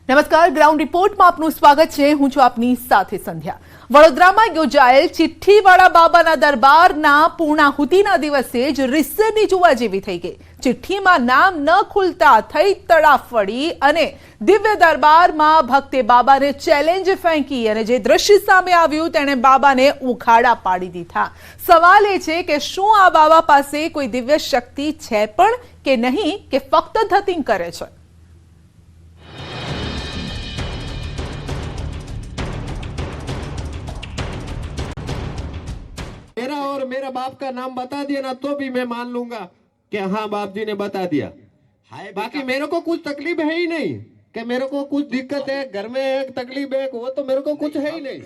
નમસ્કાર, ગ્રાઉન્ડ રિપોર્ટમાં આપનું સ્વાગત છે. હું છું આપની સાથે સંધ્યા. વડોદરામાં યોજાયેલ ચિઠ્ઠીવાળા બાબાના દરબારના પૂર્ણાહુતિના દિવસે જ રિસની જોવા જેવી થઈ ગઈ. ચિઠ્ઠીમાં નામ ન ખુલતા થઈ તડાફડી અને દિવ્ય દરબારમાં ભક્તે બાબાને ચેલેન્જ ફેંકી અને જે દ્રશ્ય સામે આવ્યું તેણે બાબાને ઉખાડા પાડી દીધા. સવાલ એ છે કે શું આ બાબા પાસે કોઈ દિવ્ય શક્તિ છે પણ કે નહીં, કે ફક્ત ધતિંગ કરે છે? मेरा और मेरा बाप का नाम बता दिया ना तो भी मैं मान लूंगा कि हाँ बाप जी ने बता दिया. बाकी मेरे को कुछ तकलीफ है ही नहीं कि मेरे को कुछ दिक्कत है घर में, एक तकलीफ है वो तो मेरे को कुछ है ही नहीं.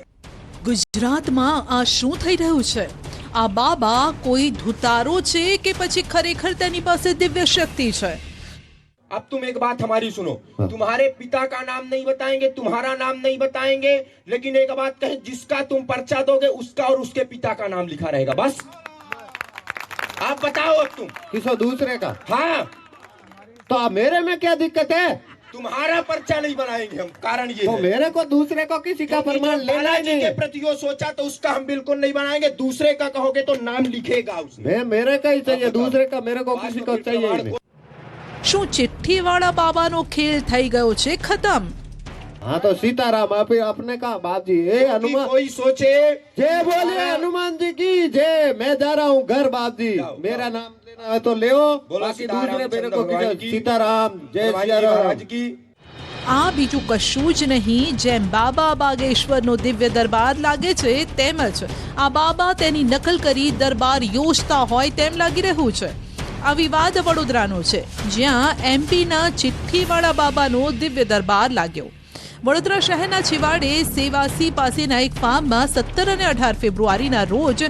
ગુજરાતમાં આ શું થઈ રહ્યું છે? આ બાબા કોઈ ધુતારો છે કે પછી ખરેખર તેની પાસે દિવ્ય શક્તિ છે? अब तुम एक बात हमारी सुनो. तुम्हारे पिता का नाम नहीं बताएंगे, तुम्हारा नाम नहीं बताएंगे, लेकिन एक बात कहें, जिसका तुम पर्चा दोगे उसका और उसके पिता का नाम लिखा रहेगा. बस आप बताओ अब तुम. किसी दूसरे का? हाँ, तो अब मेरे में क्या दिक्कत है? तुम्हारा पर्चा नहीं बनाएंगे हम. कारण ये तो है, मेरे को दूसरे को किसी का प्रमाण लेना ही बालाजी नहीं के है. प्रति जो सोचा तो उसका हम बिल्कुल नहीं बनाएंगे. दूसरे का कहोगे तो नाम लिखेगा उसमें. मैं मेरे का ही चाहिए, दूसरे का मेरे को किसी को चाहिए ही नहीं. શું ચિઠ્ઠીવાળા બાબાનો ખેલ થઈ ગયો છે ખતમ? हाँ तो सीताराम आप अपने का बाप जी. ए हनुमान कोई सोचे जय बोले हनुमान जी की जय. मैं जा रहा हूँ घर बाप जी. मेरा नाम लेना है तो ले. बाकी दूसरे मेरे को सीताराम जय सियाराम की. આ બીજું કશું જ નહીં. જેમ બાબા બાગેશ્વરનો દિવ્ય દરબાર લાગે છે તેમજ આ બાબા તેની નકલ કરી દરબાર યોજતા હોય તેમ લાગી રહ્યું છે. આ વિવાદ વડોદરાનો છે, જ્યાં એમપીના ચિઠ્ઠીવાળા બાબાનો દિવ્ય દરબાર લાગ્યો. વડોદરા શહેરના છેવાડે સેવાસી પાસેના એક ફાર્મમાં 17 અને 18 ફેબ્રુઆરીના રોજ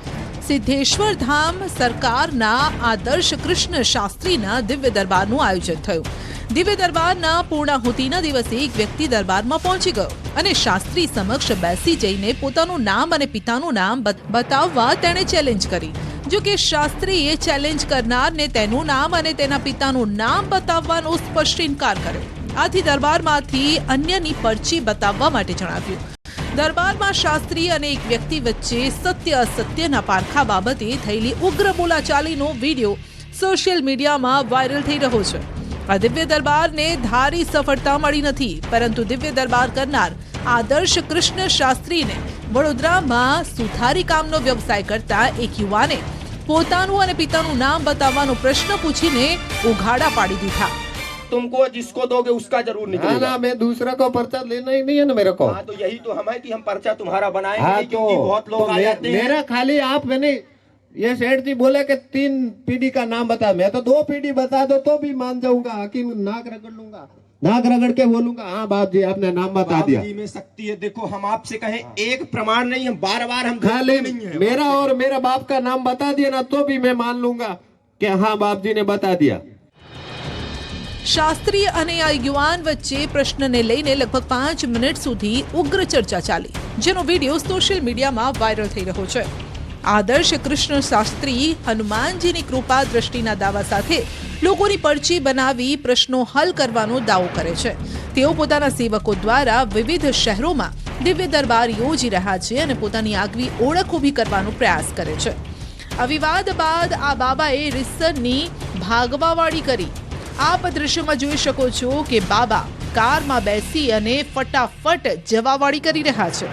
સિદ્ધેશ્વર ધામ સરકારના આદર્શ કૃષ્ણ શાસ્ત્રીના દિવ્ય દરબારનું આયોજન થયું. દિવ્ય દરબારના પૂર્ણાહુતિના દિવસે એક વ્યક્તિ દરબારમાં પહોંચી ગયો અને શાસ્ત્રી સમક્ષ બેસી જઈને પોતાનું નામ અને પિતાનું નામ બતાવવા તેણે ચેલેન્જ કરી. જો કે શાસ્ત્રીએ ચેલેન્જ કરનારને તેનું નામ અને તેના પિતાનું નામ બતાવવાનો સ્પષ્ટ ઇનકાર કર્યો. આથી દરબારમાંથી અન્યની પરચી બતાવવા માટે જણાવ્યું. દરબારમાં શાસ્ત્રી અને એક વ્યક્તિ વચ્ચે સત્ય અસત્યના પારખા બાબતે થયેલી ઉગ્ર બોલાચાલીનો વિડીયો સોશિયલ મીડિયામાં વાયરલ થઈ રહ્યો છે. આ દિવ્ય દરબારને ધારી સફળતા મળી નથી, પરંતુ દિવ્ય દરબાર કરનાર આદર્શ કૃષ્ણ શાસ્ત્રીને વડોદરામાં સુથારી કામનો વ્યવસાય કરતા એક યુવાને પોતાનું અને પિતાનું નામ બતાવવાનો પ્રશ્ન પૂછીને ઉઘાડા પાડી દીધા. तुमको जिसको दोगे उसका जरूर हाँ निकलेगा. ना मैं दूसरा को पर्चा लेना ही नहीं है ना मेरे को. हाँ तो यही तो हम है कि हम पर्चा तुम्हारा बनाएंगे हाँ नहीं, क्योंकि बहुत लोग आ जाते हैं. मेरा खाली आप मैंने ये सेठ जी बोले कि 3 पीढ़ी का नाम बता. मैं तो 2 पीढ़ी बता दो तो भी मान जाऊंगा. हकीम नाक रगड़ लूंगा, नाक रगड़ के बोलूंगा हाँ बाप जी आपने नाम बता दिया. बाबूजी में शक्ति है. देखो हम आपसे कहें एक प्रमाण नहीं, हम बार बार हम खाली नहीं है. मेरा और मेरा बाप का नाम बता दिया ना तो भी मैं मान लूंगा कि हाँ बाप जी ने बता दिया. શાસ્ત્રી અને આ યુવાન વચ્ચે પ્રશ્નને લઈને લગભગ 5 મિનિટ સુધી ઉગ્ર ચર્ચા ચાલી, જેનો વિડીયો સોશિયલ મીડિયામાં વાયરલ થઈ રહ્યો છે. આદર્શ કૃષ્ણ શાસ્ત્રી હનુમાનજીની કૃપા દ્રષ્ટિના દાવા સાથે લોકોની પરચી બનાવી પ્રશ્નો હલ કરવાનો દાવો કરે છે. તેઓ પોતાના સેવકો દ્વારા વિવિધ શહેરોમાં દિવ્ય દરબાર યોજી રહ્યા છે અને પોતાની આગવી ઓળખ ઊભી કરવાનો પ્રયાસ કરે છે. આ વિવાદ બાદ આ બાબાએ રિસની ભાગવાવાળી કરી. આપ દ્રશ્યમાં જોઈ શકો છો કે બાબા કારમાં બેસી અને ફટાફટ જવાવાળી કરી રહ્યા છે.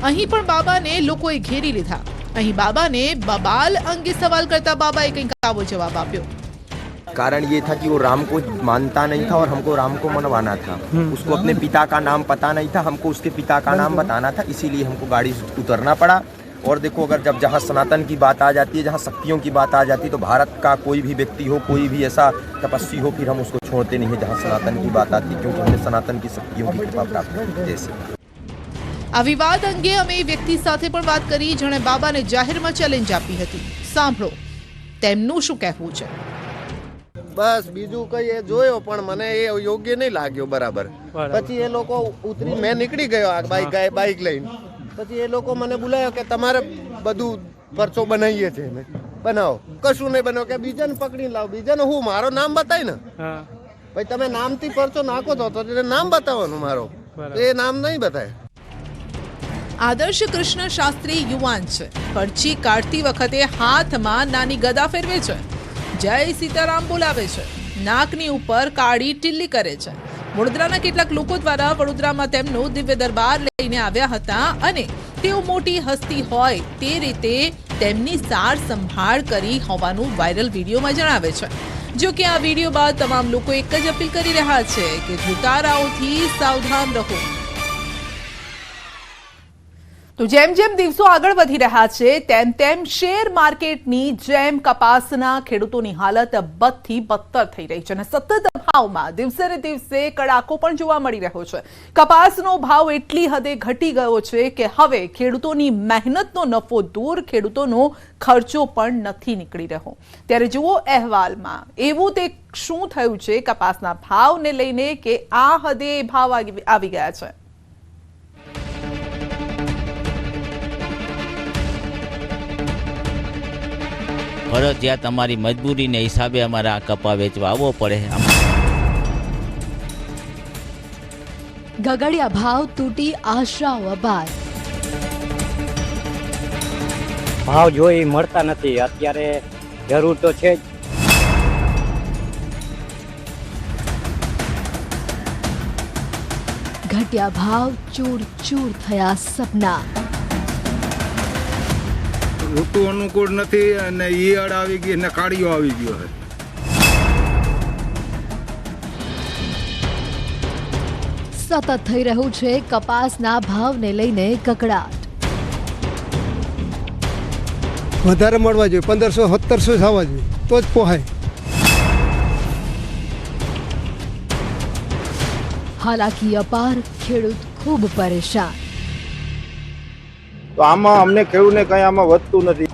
અહીં પણ બાબાને લોકોએ ઘેરી લીધા. અહીં બાબાને બબાલ અંગે સવાલ કરતા બાબાએ કંઈક આવો જવાબ આપ્યો. कारण ये था कि वो राम को मानता नहीं था और हमको राम को मनवाना था. उसको अपने पिता का नाम पता नहीं था, हमको उसके पिता का नाम बताना था, इसीलिए हमको गाड़ी से उतरना पड़ा. और देखो अगर जब जहाँ सनातन की बात आ जाती है, जहाँ शक्तियों की बात आ जाती है, तो भारत का कोई भी व्यक्ति हो, कोई भी ऐसा तपस्वी हो, फिर हम उसको छोड़ते नहीं है जहाँ सनातन की बात आती है, क्योंकि हमने सनातन की शक्तियों की कृपा प्राप्त की. जैसे આ વિવાદ અંગે અમે એ વ્યક્તિ સાથે પણ વાત કરી જેણે બાબાને જાહેરમાં ચેલેન્જ આપી હતી. સાંભળો તેમનું શું કહેવું છે. બસ બીજું કઈ એ જોયો પણ મને એ યોગ્ય નહીં લાગ્યો બરાબર. પછી એ લોકો ઉતરી મેં નીકળી ગયો આ બાઈક લઈને. પછી એ લોકો મને બોલાયો કે તમારે બધું પરચો બનાવીએ છે અમે. બનાવો. કશું નહીં બનાવો કે બીજાને પકડી લાવ. બીજાને હું મારો નામ બતાય ને ભાઈ તમે નામથી પરચો નાખો તો નામ બતાવવાનું મારો. तो ये नाम नहीं बताए। આદર્શ કૃષ્ણ શાસ્ત્રી યુવાન છે. પરચી કાઢતી વખતે હાથમાં નાની ગદા ફેરવે છે, જય સીતારામ બોલાવે છે, નાકની ઉપર કાળી ટીલ્લી કરે છે. વડોદરાના કેટલાક લોકો દ્વારા વડોદરામાં તેમનો દિવ્ય દરબાર લઈને આવ્યા હતા અને તેઓ મોટી હસ્તી હોય તે રીતે તેમની સાર સંભાળ કરી હોવાનું વાયરલ વિડીયોમાં જણાવે છે. જો કે આ વિડીયો બાદ તમામ લોકો એક જ અપીલ કરી રહ્યા છે કે લૂંટારાઓથી સાવધાન રહો. તો જેમ જેમ દિવસો આગળ વધી રહ્યા છે તેમ તેમ શેર માર્કેટની જેમ કપાસના ખેડૂતોની હાલત બદથી બદતર થઈ રહી છે અને સતત ભાવમાં દિવસે ને દિવસે કડાકો પણ જોવા મળી રહ્યો છે. કપાસનો ભાવ એટલી હદે ઘટી ગયો છે કે હવે ખેડૂતોની મહેનતનો નફો દૂર, ખેડૂતોનો ખર્ચો પણ નથી નીકળી રહ્યો. ત્યારે જુઓ અહેવાલમાં એવું તે શું થયું છે કપાસના ભાવને લઈને કે આ હદે ભાવ આવી ગયા છે. ફરજિયાત અમારી મજબૂરીને હિસાબે અમારે આ કપા વેચવા આવવો પડે. ગગડિયા ભાવ તૂટી આશાઓ અબાર. ભાવ જોઈ મળતા નથી, અત્યારે જરૂર તો છે જ. ઘટ્યા ભાવ, ચૂર ચૂર થયા સપના. ઋતુ અનુકૂળ નથી અને ઈયળ આવી ગઈ અને કાળીઓ આવી ગયો છે. સતત થઈ રહ્યું છે કપાસના ભાવને લઈને કકડાટ. વધારે મળવા જોઈએ, 1500-1700 થવા જોઈએ તો જ પોહાય. હાલાકી અપાર, ખેડૂત ખૂબ પરેશાન. તો આમાં અમને ખેડૂતને કંઈ આમાં વધતું નથી.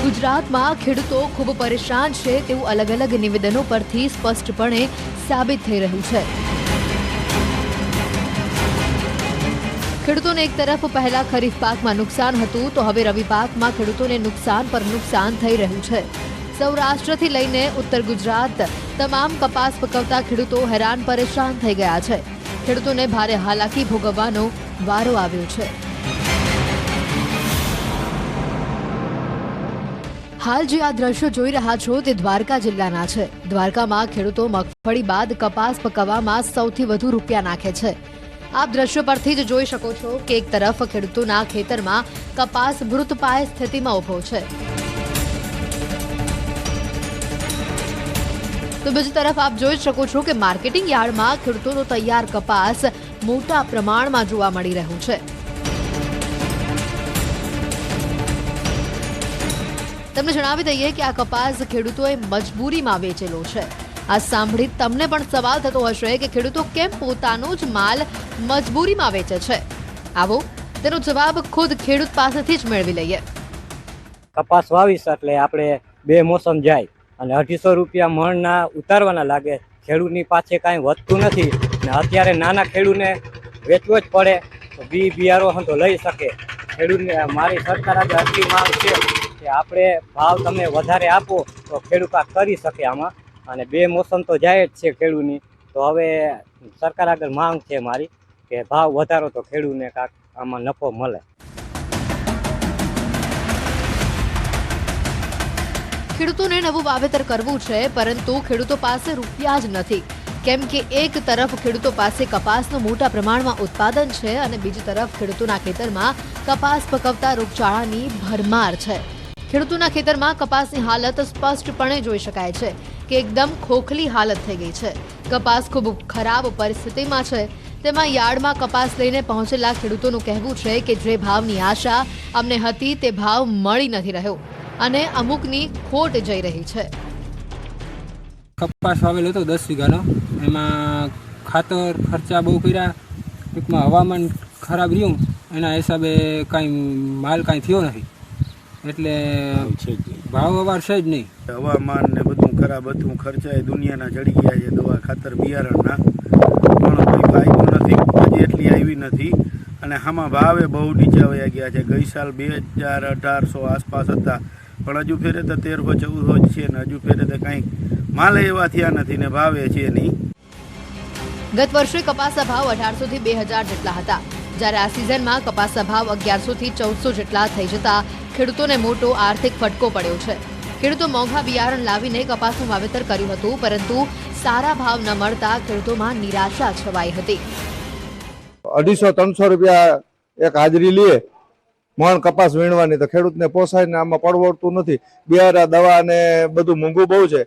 ગુજરાતમાં ખેડૂતો ખૂબ પરેશાન છે તેવું અલગ અલગ નિવેદનો પરથી સ્પષ્ટપણે સાબિત થઈ રહ્યું છે. ખેડૂતોને એક તરફ પહેલા ખરીફ પાકમાં નુકસાન હતું તો હવે રવિ પાકમાં ખેડૂતોને નુકસાન પર નુકસાન થઈ રહ્યું છે. સૌરાષ્ટ્રથી લઈને ઉત્તર ગુજરાત તમામ કપાસ પકવતા ખેડૂતો હેરાન પરેશાન થઈ ગયા છે. ખેડૂતોને ભારે હાલાકી ભોગવવાનો વારો આવ્યો છે. હાલ જે આ દ્રશ્યો જોઈ રહ્યા છો તે દ્વારકા જિલ્લાના છે. દ્વારકામાં ખેડૂતો મગફળી બાદ કપાસ પકવવામાં સૌથી વધુ રૂપિયા નાખે છે. આપ દ્રશ્યો પરથી જ જોઈ શકો છો કે એક તરફ ખેડૂતોના ખેતરમાં કપાસ મૃતપાય સ્થિતિમાં ઉભો છે તો બીજી તરફ આપ જોઈ શકો છો કે માર્કેટિંગ યાર્ડમાં ખેડૂતોનો તૈયાર કપાસ મોટા પ્રમાણમાં જોવા મળી રહ્યું છે. તમને જણાવી દઈએ કે આ કપાસ ખેડૂતોએ મજબૂરીમાં વેચેલો છે. આ સાંભળી તમને પણ સવાલ થતો હશે કે ખેડૂતો કેમ પોતાનો જ માલ મજબૂરીમાં વેચે છે. આવો તેનો જવાબ ખુદ ખેડૂત પાસેથી જ મેળવી લઈએ. કપાસ વાવીશ એટલે આપણે 2 મોસમ જાય અને 250 રૂપિયા મણના ઉતારવાના લાગે. ખેડૂતની પાસે કાંઈ વધતું નથી ને અત્યારે નાના ખેડૂતને વેચવો જ પડે તો બિયારો તો લઈ શકે. ખેડૂતને મારી સરકાર આજે આટલી માંગ છે કે આપણે ભાવ તમે વધારે આપો તો ખેડૂત આ કરી શકે આમાં. અને 2 મોસમ તો જાય જ છે ખેડૂતની, તો હવે સરકાર આગળ માંગ છે મારી કે ભાવ વધારો તો ખેડૂતને કાંક આમાં નફો મળે. ખેડૂતોને નવું વાવેતર કરવું છે પરંતુ ખેડૂતો પાસે રૂપિયા જ નથી, કેમ કે એક તરફ ખેડૂતો પાસે કપાસનું મોટા પ્રમાણમાં ઉત્પાદન છે અને બીજી તરફ ખેડૂતોના ખેતરમાં કપાસ પકવતા રોગચાળાની ભરમાર છે. ખેડૂતોના ખેતરમાં કપાસની હાલત સ્પષ્ટપણે જોઈ શકાય છે કે એકદમ ખોખલી હાલત થઈ ગઈ છે. કપાસ ખૂબ ખરાબ પરિસ્થિતિમાં છે. તેમાં યાર્ડમાં કપાસ લઈને પહોંચેલા ખેડૂતોનું કહેવું છે કે જે ભાવની આશા અમને હતી તે ભાવ મળી નથી રહ્યો અને અમુકની ખોટ જઈ રહી છે. કપાસ વાવેલો હતો 10 વીઘાનો, એમાં ખાતર ખર્ચા બહુ કર્યા, ટૂંકમાં હવામાન ખરાબ રહ્યું એના હિસાબે કાંઈ માલ કાંઈ થયો નથી, એટલે ભાવ અવાર છે જ નહીં. હવામાન ને બધું ખરાબ હતું, ખર્ચા દુનિયાના ચડી ગયા છે, દવા ખાતર બિયારણના પણ કોઈ ફાયદો નથી, હજી એટલી આવી નથી અને આમાં ભાવે બહુ નીચા વયા ગયા છે. ગઈ સાલ 2000-1800 આસપાસ હતા પણ હજુ ફેરે તો 1300-1400 જ છે ને હજુ ફેરે તો કાંઈ માલે એવા થયા નથી ને ભાવે છે નહીં. ગત વર્ષે કપાસના ભાવ 1800 થી 2000 જેટલા હતા, જ્યારે આ સિઝનમાં કપાસના ભાવ 1100 થી 1400 જેટલા થઈ જતા ખેડૂતોને મોટો આર્થિક ફટકો પડ્યો છે. ખેડૂતો મોંઘા બિયારણ લાવીને કપાસનું વાવેતર કર્યું હતું, પરંતુ સારા ભાવ ન મળતા ખેડૂતોમાં નિરાશા છવાઈ હતી. 250-300 રૂપિયા એક હાજરી લે મણ કપાસ વીણવાની, તો ખેડૂતને પોસાય ને આમાં પરવડતું નથી. બિયારા દવા ને બધું મોંઘું બહુ છે,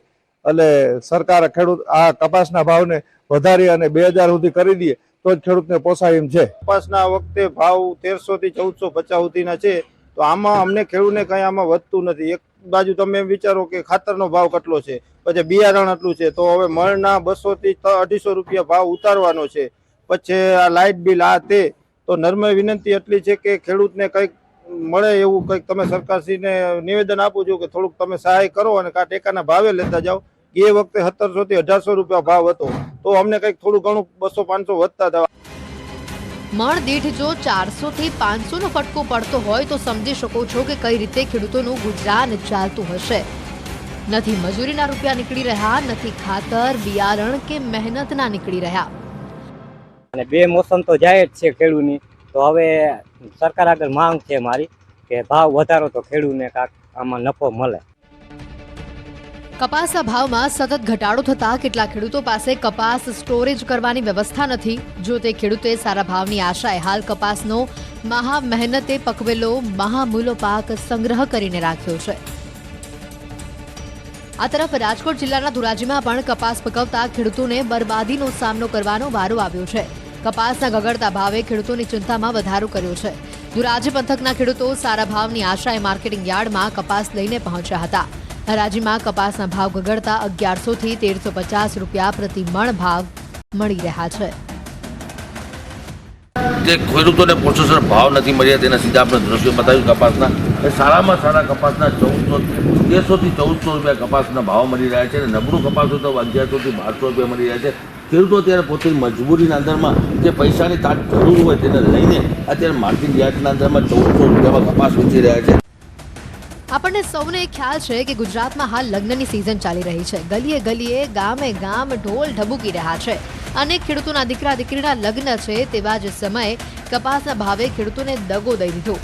એટલે સરકાર ખેડૂત આ કપાસના ભાવને વધારી અને 2000 સુધી કરી દે તો જ ખેડૂતને પોસાય એમ છે. કપાસના વખતે ભાવ 1300 થી 1450 સુધીના છે, તો આમાં અમને ખેડૂતને કઈ આમાં વધતું નથી. એક બાજુ તમે એમ વિચારો કે ખાતરનો ભાવ કેટલો છે, પછી બિયારણ આટલું છે, તો હવે મણના 200 થી 250 રૂપિયા ભાવ ઉતારવાનો છે. પછી આ લાઇટ બિલ આ તે, તો નર્મય વિનંતી એટલી છે કે ખેડૂતને કંઈક મળે એવું કંઈક તમે સરકારશ્રીને નિવેદન આપું છું કે થોડુંક તમે સહાય કરો અને કા ટેકાના ભાવે લેતા જાઓ. એ વખતે 1700 થી 1800 રૂપિયા ભાવ હતો, તો અમને કંઈક થોડું ઘણું 200-500 વધતા હતા. મણ દીઠ જો 400 થી 500 નો ફટકો પડતો હોય તો સમજી શકો છો કે કઈ રીતે ખેડૂતોનું ગુજરાન ચાલતું હશે. નથી મજૂરીના રૂપિયા નીકળી રહ્યા, નથી ખાતર બિયારણ કે મહેનતના નીકળી રહ્યા. અને 2 મોસમ તો જાય જ છે ખેડૂતની, તો હવે સરકાર આગળ માંગ છે મારી કે ભાવ વધારો તો ખેડૂતને કાંક આમાં નફો મળે. કપાસના ભાવમાં સતત ઘટાડો થતા કેટલાક ખેડૂતો પાસે કપાસ સ્ટોરેજ કરવાની વ્યવસ્થા નથી. જો તે ખેડૂતે સારા ભાવની આશાએ હાલ કપાસનો મહા મહેનતે પકવેલો મહામૂલો પાક સંગ્રહ કરીને રાખ્યો છે. આ તરફ રાજકોટ જિલ્લાના ધોરાજીમાં પણ કપાસ પકવતા ખેડૂતોને બરબાદીનો સામનો કરવાનો વારો આવ્યો છે. કપાસના ગગડતા ભાવે ખેડૂતોની ચિંતામાં વધારો કર્યો છે. ધોરાજી પંથકના ખેડૂતો સારા ભાવની આશાએ માર્કેટિંગ યાર્ડમાં કપાસ લઈને પહોંચ્યા હતા. હરાજીમાં કપાસના ભાવ ગગડતા 1100 થી 1350 રૂપિયા પ્રતિ મણ ભાવ મળી રહ્યા છે. જે ખેડૂતોને પોષણસર ભાવ નથી મળ્યા તેના સીધા આપણે દ્રશ્યો બતાવ્યું કપાસના. એ સારામાં સારા કપાસના 1300 થી 1400 રૂપિયા કપાસના ભાવ મળી રહ્યા છે, અને નબળું કપાસ તો 1100 થી 1200 રૂપિયા મળી રહ્યા છે. ખેડૂતો અત્યારે પોતાની મજબૂરીના અંદરમાં જે પૈસાની તાટ જરૂર હોય તેને લઈને અત્યારે માર્કેટ યાર્ડના અંદરમાં 1400 રૂપિયામાં કપાસ વેચી રહ્યા છે. આપણને સૌને ખ્યાલ છે કે ગુજરાતમાં હાલ લગ્નની સિઝન ચાલી રહી છે. ગલીએ ગલીએ ગામે ગામ ઢોલ ઢબુકી રહ્યા છે. અનેક ખેડૂતોના દીકરા દીકરીના લગ્ન છે, તેવા જ સમયે કપાસના ભાવે ખેડૂતોને દગો દઈ દીધો,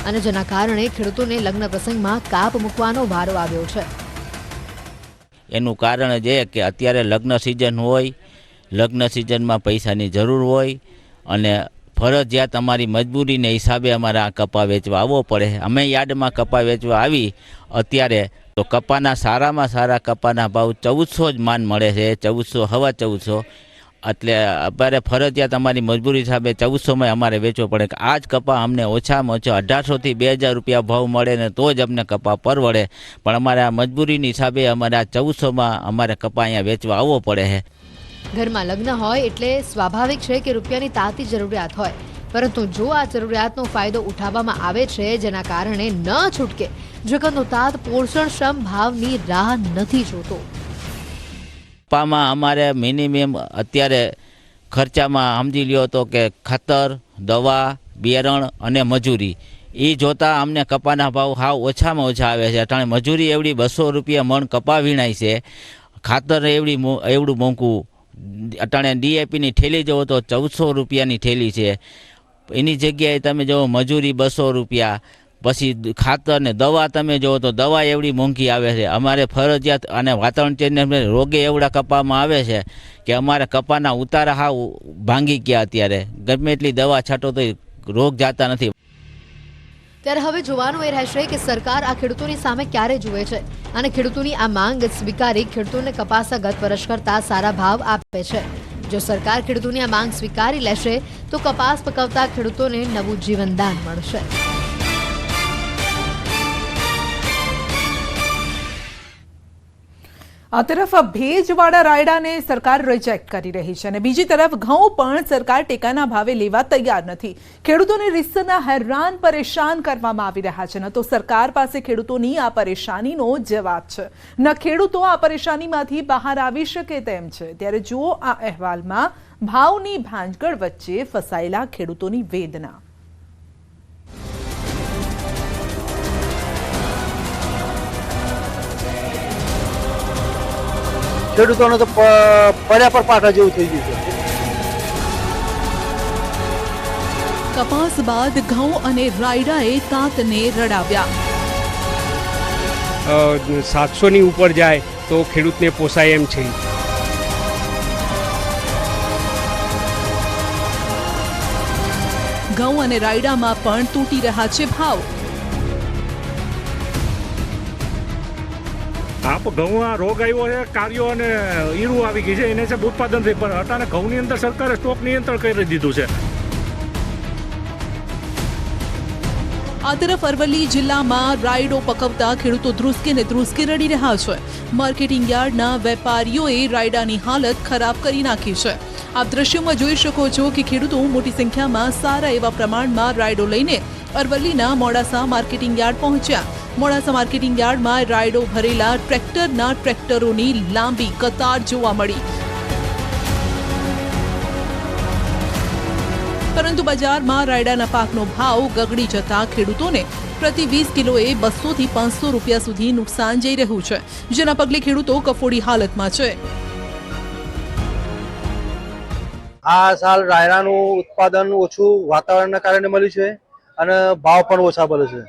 અને જેના કારણે ખેડૂતોને લગ્ન પ્રસંગમાં કાપ મૂકવાનો વારો આવ્યો છે. એનું કારણ જ એ કે અત્યારે લગ્ન સિઝન હોય, લગ્ન સિઝનમાં પૈસાની જરૂર હોય, અને ફરજિયાત અમારી મજબૂરીને હિસાબે અમારે આ કપા વેચવા આવવો પડે. અમે યાર્ડમાં કપા વેચવા આવી અત્યારે તો કપાના સારામાં સારા કપાના ભાવ 1400 જ માન મળે છે, 1400 હવા 1400. એટલે અમારે ફરજિયાત અમારી મજબૂરી હિસાબે 1400માં અમારે વેચવો પડે. આ જ કપા અમને ઓછામાં ઓછા 1800 થી 2000 રૂપિયા ભાવ મળે ને તો જ અમને કપા પરવડે. પણ અમારે આ મજબૂરીની હિસાબે અમારે આ 1400માં અમારે કપા અહીંયા વેચવા આવવો પડે છે. ઘરમાં લગ્ન હોય એટલે સ્વાભાવિક છે કે રૂપિયાની તાતી જરૂરિયાત હોય, પરંતુ જો આ જરૂરિયાતનો ફાયદો ઉઠાવવામાં આવે છે, જેના કારણે ન છૂટકે જગતનો તાત પોષણક્ષમ ભાવની રાહ નથી જોતો. કપામાં અમારે મિનિમમ અત્યારે ખર્ચામાં સમજી લ્યો તો કે ખાતર, દવા, બિયારણ અને મજૂરી, એ જોતાં અમને કપાના ભાવ હાવ ઓછામાં ઓછા આવે છે. અટાણે મજૂરી એવડી 200 રૂપિયા મણ કપા વીણાય છે, ખાતર એવડું મોંઘું. અટાણે DAPની થેલી જુઓ તો 1400 રૂપિયાની થેલી છે, એની જગ્યાએ તમે જુઓ મજૂરી 200 રૂપિયા, પછી ખાતર ને દવા તમે જુઓ તો દવા એવડી મોંઘી આવે છે. અમારે ફરજિયાત અને વાતાવરણ ચેન્જને રોગે એવડા કપામાં આવે છે કે અમારે કપાના ઉતારા હાવ ભાંગી ગયા. અત્યારે ગમે એટલી દવા છાંટો તો રોગ જાતા નથી. ત્યારે હવે જોવાનું એ રહેશે કે સરકાર આ ખેડૂતોની સામે ક્યારે જુએ છે, અને ખેડૂતોની આ માંગ સ્વીકારી ખેડૂતોને કપાસના ગત વર્ષ કરતા સારા ભાવ આપે છે. જો સરકાર ખેડૂતોની આ માંગ સ્વીકારી લેશે તો કપાસ પકવતા ખેડૂતોને નવું જીવનદાન મળશે. આ તરફ ભેજવાળા રાયડાને સરકાર રિજેક્ટ કરી રહી છે, અને બીજી તરફ ઘઉં પણ સરકાર ટેકાના ભાવે લેવા તૈયાર નથી. ખેડૂતોને રીતસરના હેરાન પરેશાન કરવામાં આવી રહ્યા છે. ન તો સરકાર પાસે ખેડૂતોની આ પરેશાનીનો જવાબ છે, ન ખેડૂતો આ પરેશાનીમાંથી બહાર આવી શકે તેમ છે. ત્યારે જુઓ આ અહેવાલમાં ભાવની ભાંજગળ વચ્ચે ફસાયેલા ખેડૂતોની વેદના. ખેડૂતોને તો પડ્યા પર પાટા જેવું થઈ ગયું છે. કપાસ બાદ ઘઉં અને રાયડાએ તાતને રડાવ્યા. 700ની ઉપર જાય તો ખેડૂતને પોસાય એમ છે. ઘઉં અને રાયડામાં પણ તૂટી રહ્યા છે ભાવ. આપ ઘઉંમાં રોગ આવ્યો છે, કાર્યો અને ઈરું આવી ગઈ છે, એને છે ઉત્પાદન થઈ, પણ અટાણે ઘઉંની અંદર સરકારે સ્ટોક નિયંત્રણ કરી દીધું છે. આ તરફ અરવલ્લી જિલ્લામાં રાયડો પકવતા ખેડૂતો ધ્રુસકે ને ધ્રુસકે રડી રહ્યા છે. માર્કેટિંગ યાર્ડના વેપારીઓએ રાયડાની હાલત ખરાબ કરી નાખી છે. આપ દ્રશ્યોમાં જોઈ શકો છો કે ખેડૂતો મોટી સંખ્યામાં સારા એવા પ્રમાણમાં રાયડો લઈને અરવલ્લીના મોડાસા માર્કેટિંગ યાર્ડ પહોંચ્યા. મોડાસા માર્કેટિંગ યાર્ડમાં રાયડો ભરેલા ટ્રેક્ટરોની લાંબી કતાર જોવા મળી. પરંતુ બજારમાં રાયડાના પાકનો ભાવ ગગડી જતા ખેડૂતોને પ્રતિ 20 કિલોએ 200 થી 500 રૂપિયા સુધી નુકસાન જઈ રહ્યું છે, જેના પગલે ખેડૂતો કફોડી હાલતમાં છે. આ સાલ રાયડાનું ઉત્પાદન ઓછું વાતાવરણના કારણે મળ્યું છે અને ભાવ પણ ઓછા મળે છે.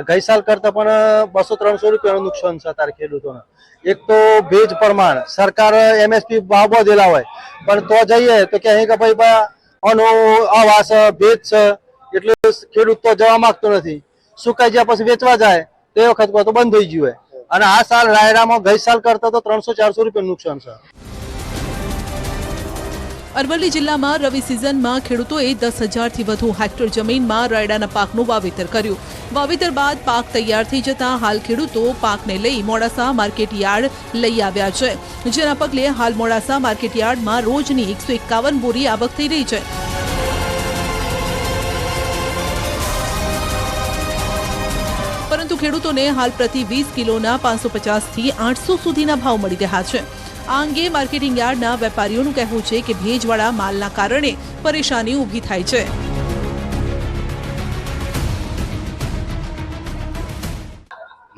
ગઈ સાલ કરતાં પણ 200-300 રૂપિયાનું નુકસાન છે અત્યારે ખેડૂતોને. એક તો ભેજ પ્રમાણ સરકાર MSP ભાવ વધેલા હોય, પણ તો જઈએ તો કહે કે ભાઈ આનો આવાસ ભેજ છે એટલે ખેડૂત તો જવા માંગતો નથી. સુકાઈ ગયા પછી વેચવા જાય તો એ વખત તો બંધ થઈ ગયું હોય. અને આ સાલ રાયડામાં ગઈ સાલ કરતાં તો 300-400 રૂપિયાનું નુકસાન છે. અરવલ્લી જિલ્લામાં રવિ સિઝનમાં ખેડૂતોએ 10,000થી વધુ હેક્ટર જમીનમાં રાયડાના પાકનું વાવેતર કર્યું. વાવેતર બાદ પાક તૈયાર થઈ જતા હાલ ખેડૂતો પાકને લઈ મોડાસા માર્કેટ યાર્ડ લઈ આવ્યા છે, જેના પગલે હાલ મોડાસા માર્કેટ યાર્ડમાં રોજની 151 બોરી આવક થઈ રહી છે. પરંતુ ખેડૂતોને હાલ પ્રતિ 20 કિલોના 550 થી 800 સુધીના ભાવ મળી રહ્યા છે. આ અંગે માર્કેટિંગ યાર્ડના વેપારીઓનું કહેવું છે કે ભેજવાળા માલના કારણે પરેશાની ઊભી થાય છે.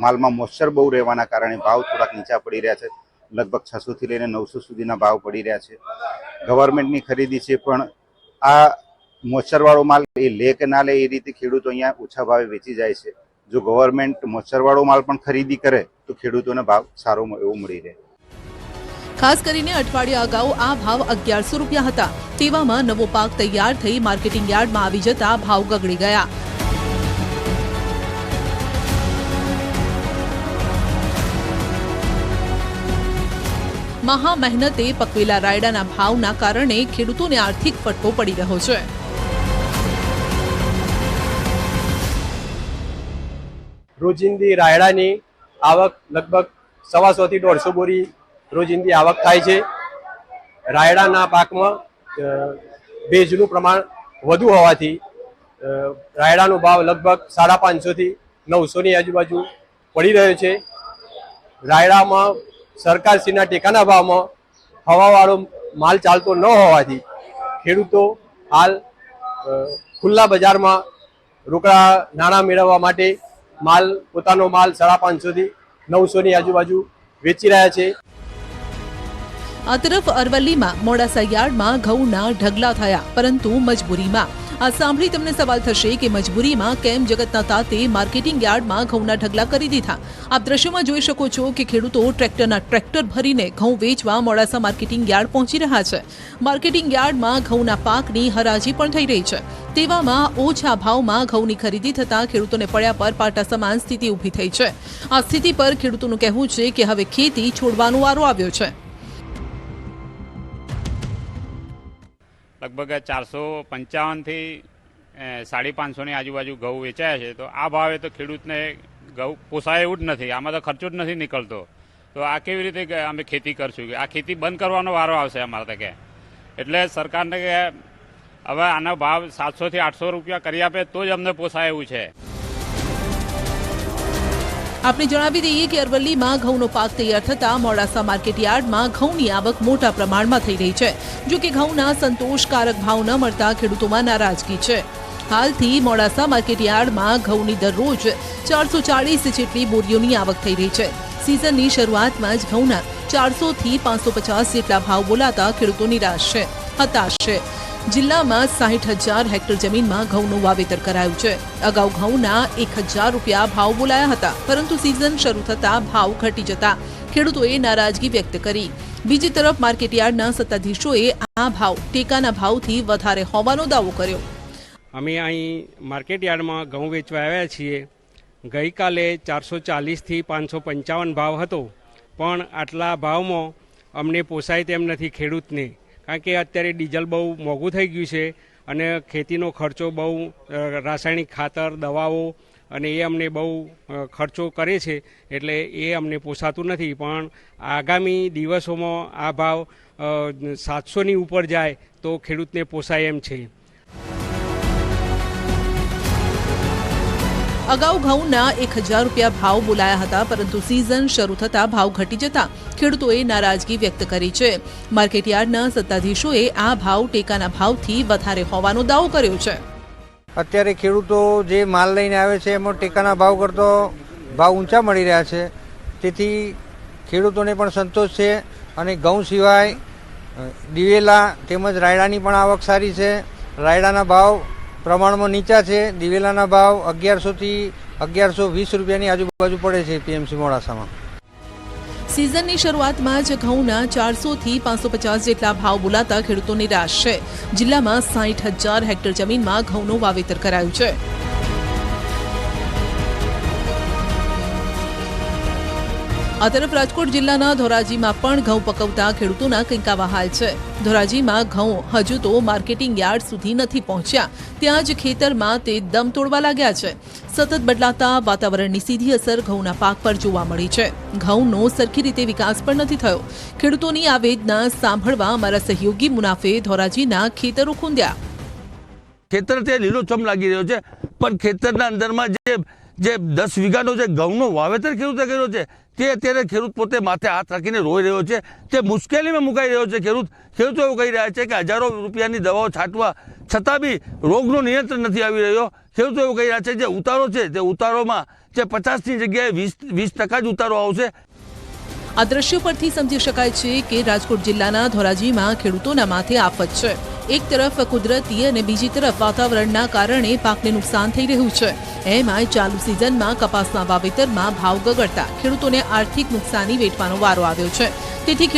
માલમાં મોઇસ્ચર બહુ રહેવાના કારણે ભાવ થોડાક નીચા પડી રહ્યા છે. લગભગ 600 થી લઈને 900 સુધીના ભાવ પડી રહ્યા છે. ગવર્મેન્ટની ખરીદી છે, પણ આ મોઇસ્ચરવાળો માલ એ લે કે ના લે એ રીતે ખેડૂતો અહીંયા ઓછા ભાવે વેચી જાય છે. જો ગવર્મેન્ટ મોઇસ્ચરવાળો માલ પણ ખરીદી કરે તો ખેડૂતોને ભાવ સારો એવો મળી રહે. ખાસ કરીને અઠવાડિયા અગાઉ આ ભાવ 1100 રૂપિયા હતા. તેવામાં નવો પાક તૈયાર થઈ માર્કેટિંગ યાર્ડમાં આવી જતા ભાવ ગગડી ગયા. મહા મહેનતે પકવેલા રાયડાના ભાવના કારણે ખેડૂતોને આર્થિક ફટકો પડી રહ્યો છે. રોજિંદી રાયડાની આવક લગભગ 125 થી 150 બોરી રોજિંદી આવક થાય છે. રાયડાના પાકમાં ભેજનું પ્રમાણ વધુ હોવાથી રાયડાનો ભાવ લગભગ 550 થી 900 ની આજુબાજુ પડી રહ્યો છે. રાયડામાં સરકારશ્રીના ટેકાના ભાવમાં હવાવાળો માલ ચાલતો ન હોવાથી ખેડૂતો હાલ ખુલ્લા બજારમાં રોકડા નાણાં મેળવવા માટે પોતાનો માલ 550 થી 900 ની આજુબાજુ વેચી રહ્યા છે. આ તરફ અરવલ્લીમાં મોડાસા યાર્ડમાં ઘઉંના ઢગલા થયા, પરંતુ મજબૂરીમાં. આ સાંભળી તમને સવાલ થશે કે મજબૂરીમાં કેમ જગતના તાતે માર્કેટિંગ યાર્ડમાં ઘઉંના ઢગલા કરી દીધા. આપ દ્રશ્યોમાં જોઈ શકો છો કે ખેડૂતો ટ્રેક્ટર ભરીને ઘઉં વેચવા મોડાસા માર્કેટિંગ યાર્ડ પહોંચી રહ્યા છે. માર્કેટિંગ યાર્ડમાં ઘઉંના પાકની હરાજી પણ થઈ રહી છે. તેવામાં ઓછા ભાવમાં ઘઉંની ખરીદી થતાં ખેડૂતોને પડ્યા પર પાટા સમાન સ્થિતિ ઊભી થઈ છે. આ સ્થિતિ પર ખેડૂતોનું કહેવું છે કે હવે ખેતી છોડવાનો વારો આવ્યો છે. લગભગ 455 થી 550 ની આજુબાજુ ઘઉં વેચાયા છે. તો આ ભાવે તો ખેડૂતને ઘઉં પોસાય એવું જ નથી. આમાં તો ખર્ચો જ નથી નીકળતો. તો આ કેવી રીતે અમે ખેતી કરશું? આ ખેતી બંધ કરવાનો વારો આવશે અમારે તો કે. એટલે સરકારને કે હવે આનો ભાવ 700 થી 800 રૂપિયા કરી આપે તો જ અમને પોસાય એવું છે. આપણે જણાવી દઈએ કે અરવલ્લીમાં ઘઉંનો પાક તૈયાર થતા મોડાસા માર્કેટ યાર્ડમાં ઘઉંની આવક મોટા પ્રમાણમાં થઈ રહી છે. જો કે ઘઉંના સંતોષકારક ભાવ ન મળતા ખેડૂતોમાં નારાજગી છે. હાલથી મોડાસા માર્કેટ યાર્ડમાં ઘઉંની દરરોજ 440 જેટલી બોરીઓની આવક થઈ રહી છે. સિઝનની શરૂઆતમાં જ ઘઉંના 400 થી 550 જેટલા ભાવ બોલાતા ખેડૂતો નિરાશ છે, હતાશ છે. જિલ્લામાં 60,000 હેક્ટર જમીનમાં ઘઉંનું વાવેતર કરાયું છે. અગાઉ ઘઉંના 1,000 રૂપિયા ભાવ બોલાયા હતા, પરંતુ સિઝન શરૂ થતા ભાવ ઘટી જતા ખેડૂતોએ નારાજગી વ્યક્ત કરી. બીજી તરફ માર્કેટયાર્ડના સત્તાધીશોએ આ ભાવ ટેકાના ભાવથી વધારે હોવાનો દાવો કર્યો. અમે અહીં માર્કેટયાર્ડમાં ઘઉં વેચવા આવ્યા છીએ. ગઈકાલે 440 થી 555 ભાવ હતો, પણ આટલા ભાવમાં અમને પોસાય તેમ નથી ખેડૂતને, કારણ કે અત્યારે ડીઝલ બહુ મોંઘું થઈ ગયું છે અને ખેતીનો ખર્ચો બહુ, રાસાયણિક ખાતર, દવાઓ અને એ અમને બહુ ખર્ચો કરે છે, એટલે એ અમને પોસાતું નથી. પણ આગામી દિવસોમાં આ ભાવ 700ની ઉપર જાય તો ખેડૂતને પોસાય એમ છે. અગાઉ ઘઉંના 1,000 રૂપિયા ભાવ બોલાયા હતા, પરંતુ સિઝન શરૂ થતા ભાવ ઘટી જતા ખેડૂતોએ નારાજગી વ્યક્ત કરી છે. માર્કેટયાર્ડના સત્તાધીશોએ આ ભાવ ટેકાના ભાવથી વધારે હોવાનો દાવો કર્યો છે. અત્યારે ખેડૂતો જે માલ લઈને આવે છે એમાં ટેકાના ભાવ કરતો ભાવ ઊંચા મળી રહ્યા છે, તેથી ખેડૂતોને પણ સંતોષ છે. અને ઘઉં સિવાય દિવેલા તેમજ રાયડાની પણ આવક સારી છે. રાયડાના ભાવ પ્રમાણમાં નીચા છે. દિવેલાના ભાવ 1100 થી 1120 રૂપિયાની આજુબાજુ પડે છે પીએમસી મોડાસામાં. સિઝનની શરૂઆતમાં જ ઘઉંના 400 થી 550 જેટલા ભાવ બોલાતા ખેડૂતો નિરાશ છે. જિલ્લામાં 60,000 હેક્ટર જમીનમાં ઘઉંનું વાવેતર કરાયું છે. આ તરફ રાજકોટ જિલ્લાના ધોરાજીમાં પણ ઘઉં પકવતા ખેડૂતોના કંઈક આવા હાલ છે. ધોરાજીમાં ઘઉં હજુ તો માર્કેટિંગ યાર્ડ સુધી નથી પહોંચ્યા, ત્યાં જ ખેતરમાં તે દમ તોડવા લાગ્યા છે. સતત બદલાતા વાતાવરણની સીધી અસર ઘઉંના પાક પર જોવા મળી છે. ઘઉંનો સરખી રીતે વિકાસ પણ નથી થયો. ખેડૂતોની આ વેદના સાંભળવા અમારા સહયોગી મુનાફે ધોરાજીના ખેતરો ખૂંદ્યા. ખેતર તે લીલોછમ લાગી રહ્યો છે, પણ ખેતરના અંદરમાં જે 10 વીઘાનો જે ઘઉંનો વાવેતર ખેડૂતે કર્યો છે, તે અત્યારે ખેડૂત પોતે માથે હાથ રાખીને રોઈ રહ્યો છે. તે મુશ્કેલીમાં મુકાઈ રહ્યો છે. ખેડૂતો એવું કહી રહ્યા છે કે હજારો રૂપિયાની દવાઓ છાંટવા છતાં બી રોગનો નિયંત્રણ નથી આવી રહ્યો. ખેડૂતો એવું કહી રહ્યા છે જે ઉતારો છે તે ઉતારોમાં જે 50ની જગ્યાએ 20% જ ઉતારો આવશે. આ દ્રશ્યો પરથી સમજી શકાય છે કે રાજકોટ જિલ્લાના ધોરાજીમાં ખેડૂતોના માથે આફત છે. એક તરફ કુદરતી અને બીજી તરફ વાતાવરણના કારણે પાકને નુકસાન થઈ રહ્યું છે. એમાંય ચાલુ સિઝનમાં કપાસના વાવેતરમાં ભાવ ગગડતા ખેડૂતોને આર્થિક નુકસાની વેઠવાનો વારો આવ્યો છે. તેથી